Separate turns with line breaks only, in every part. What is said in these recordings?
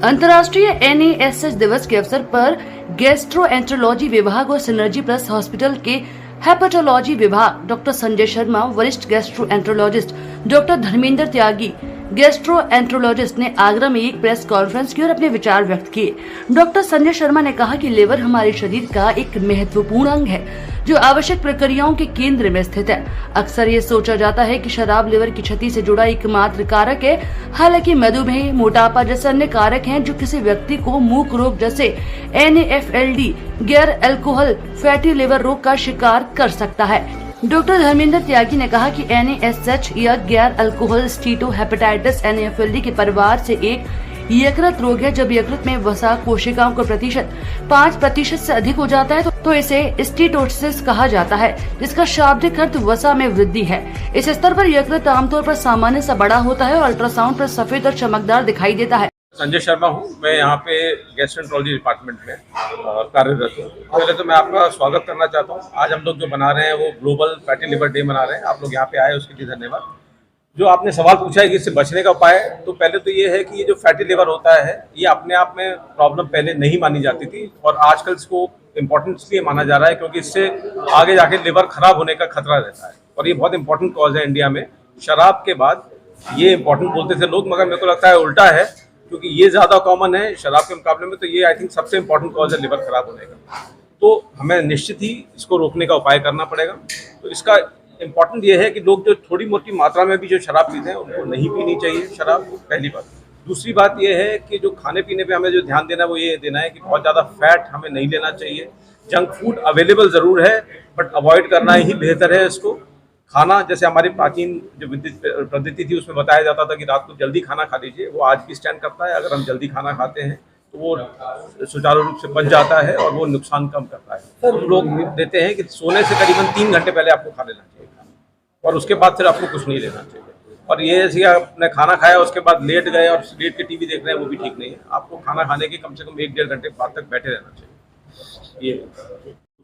अंतर्राष्ट्रीय NASH दिवस के अवसर पर गैस्ट्रोएंटरोलॉजी विभाग और सिनर्जी प्लस हॉस्पिटल के हेपेटोलॉजी विभाग डॉक्टर संजय शर्मा, वरिष्ठ गैस्ट्रोएंटरोलॉजिस्ट डॉक्टर धर्मेंद्र त्यागी, गैस्ट्रोएंटरोलॉजिस्ट ने आगरा में एक प्रेस कॉन्फ्रेंस की और अपने विचार व्यक्त किए। डॉक्टर संजय शर्मा ने कहा कि लिवर हमारे शरीर का एक महत्वपूर्ण अंग है जो आवश्यक प्रक्रियाओं के केंद्र में स्थित है। अक्सर ये सोचा जाता है कि शराब लिवर की क्षति से जुड़ा एकमात्र कारक है, हालांकि मधुमेह, मोटापा जैसे अन्य कारक हैं जो किसी व्यक्ति को मूक रोग जैसे NAFLD, गैर अल्कोहल फैटी लिवर रोग का शिकार कर सकता है। डॉक्टर धर्मेंद्र त्यागी ने कहा कि NASH या गैर अल्कोहल स्टीटोहेपेटाइटिस NAFLD के परिवार से एक यकृत रोग है। जब यकृत में वसा कोशिकाओं का प्रतिशत 5% से अधिक हो जाता है तो इसे स्टीटोसिस कहा जाता है, जिसका शाब्दिक अर्थ वसा में वृद्धि है। इस स्तर पर यकृत आमतौर पर सामान्य सा बड़ा होता है और अल्ट्रासाउंड पर सफेद और चमकदार दिखाई देता है।
संजय शर्मा हूँ, मैं यहाँ पे गैस्ट्रोएंटरोलॉजी डिपार्टमेंट में कार्यरत हूँ। पहले तो मैं आपका स्वागत करना चाहता हूँ। आज हम लोग जो मना रहे हैं वो ग्लोबल फैटी लिवर डे मना रहे हैं। आप लोग यहाँ पे आए उसके लिए धन्यवाद। जो आपने सवाल पूछा है कि इससे बचने का उपाय, तो पहले तो ये है कि ये जो फैटी लिवर होता है ये अपने आप में प्रॉब्लम पहले नहीं मानी जाती थी और आजकल इसको इम्पोर्टेंट इसलिए माना जा रहा है क्योंकि इससे आगे जाके लिवर खराब होने का खतरा रहता है और ये बहुत इंपॉर्टेंट कॉज है इंडिया में। शराब के बाद ये इंपॉर्टेंट बोलते थे लोग, मगर मेरे को लगता है उल्टा है क्योंकि ये ज़्यादा कॉमन है शराब के मुकाबले में। तो ये आई थिंक सबसे इम्पोर्टेंट कॉज है लिवर खराब होने का। तो हमें निश्चित ही इसको रोकने का उपाय करना पड़ेगा। तो इसका इम्पोर्टेंट ये है कि लोग जो थोड़ी मोटी मात्रा में भी जो शराब पीते हैं उनको नहीं पीनी चाहिए शराब, पहली बात। दूसरी बात ये है कि जो खाने पीने पे हमें जो ध्यान देना है वो ये देना है कि बहुत ज़्यादा फैट हमें नहीं लेना चाहिए। जंक फूड अवेलेबल ज़रूर है बट अवॉइड करना ही बेहतर है इसको। खाना, जैसे हमारी प्राचीन जो विद्युत पद्धति थी उसमें बताया जाता था कि रात को जल्दी खाना खा लीजिए, वो आज भी स्टैंड करता है। अगर हम जल्दी खाना खाते हैं तो वो सुचारू रूप से बच जाता है और वो नुकसान कम करता है। हम लोग देते हैं कि सोने से करीबन 3 घंटे पहले आपको खा लेना चाहिए और उसके बाद फिर आपको कुछ नहीं लेना चाहिए। और ये ऐसे आपने खाना खाया उसके बाद लेट गए और लेट के टीवी देख रहे हैं, वो भी ठीक नहीं है। आपको खाना खाने के कम से कम 1-1.5 घंटे बाद तक बैठे रहना चाहिए। ये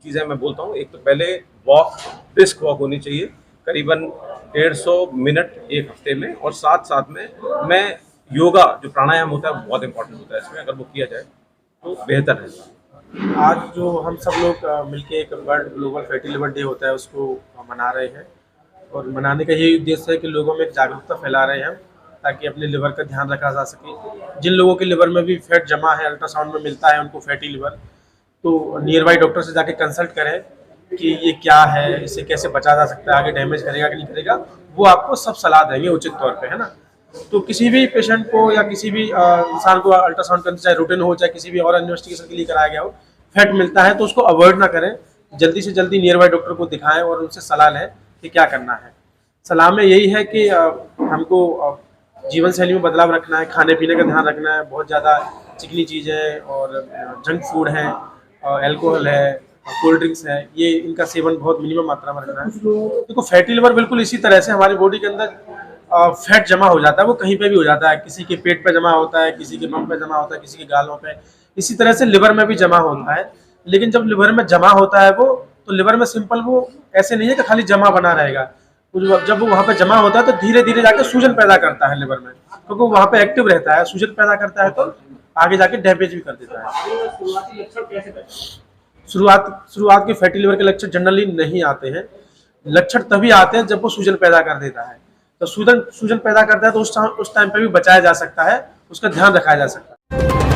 चीज़ें मैं बोलता हूँ। एक तो पहले वॉक, ब्रिस्क वॉक होनी चाहिए करीबन 150 मिनट एक हफ्ते में, और साथ साथ में मैं योगा जो प्राणायाम होता है वो बहुत इंपॉर्टेंट होता है इसमें। अगर वो किया जाए तो बेहतर है।
आज जो हम सब लोग मिलके एक world global fatty liver day होता है उसको मना रहे हैं और मनाने का यही उद्देश्य है कि लोगों में जागरूकता फैला रहे हैं ताकि अपने लिवर का ध्यान रखा जा सके। जिन लोगों के लिवर में भी फैट जमा है, अल्ट्रासाउंड में मिलता है उनको फैटी लिवर, तो नियर बाई डॉक्टर से जाके कंसल्ट करें कि ये क्या है, इसे कैसे बचा जा सकता है, आगे डैमेज करेगा कि नहीं करेगा, वो आपको सब सलाह देंगे उचित तौर पे, है ना। तो किसी भी पेशेंट को या किसी भी इंसान को अल्ट्रासाउंड करना, चाहे रूटीन हो चाहे किसी भी और इन्वेस्टिगेशन के लिए कराया गया हो, फैट मिलता है तो उसको अवॉइड ना करें, जल्दी से जल्दी नियर बाई डॉक्टर को दिखाएं और उनसे सलाह लें कि क्या करना है। सलाह में यही है कि हमको जीवन शैली में बदलाव रखना है, खाने पीने का ध्यान रखना है। बहुत ज़्यादा चिकनी चीज़ें और जंक फूड है, एल्कोहल है, कोल्ड ड्रिंक्स है, ये इनका सेवन बहुत मिनिमम मात्रा में रखना है। देखो फैटी लिवर बिल्कुल इसी तरह से हमारी बॉडी के अंदर फैट जमा हो जाता है, वो कहीं पे भी हो जाता है। किसी के पेट पे जमा होता है, किसी के बम पे जमा होता है, किसी के गालों पे, इसी तरह से लिवर में भी जमा होता है। लेकिन जब लिवर में जमा होता है वो, तो लिवर में सिंपल वो ऐसे नहीं है कि खाली जमा बना रहेगा। जब वो वहाँ पे जमा होता है तो धीरे धीरे जाके सूजन पैदा करता है लिवर में, क्योंकि वो वहाँ पे एक्टिव रहता है। सूजन पैदा करता है तो आगे जाके डैमेज भी कर देता है। शुरुआत के फैटी लिवर के लक्षण जनरली नहीं आते हैं। लक्षण तभी आते हैं जब वो सूजन पैदा कर देता है। तो सूजन पैदा करता है तो उस टाइम पे भी बचाया जा सकता है, उसका ध्यान रखा जा सकता है।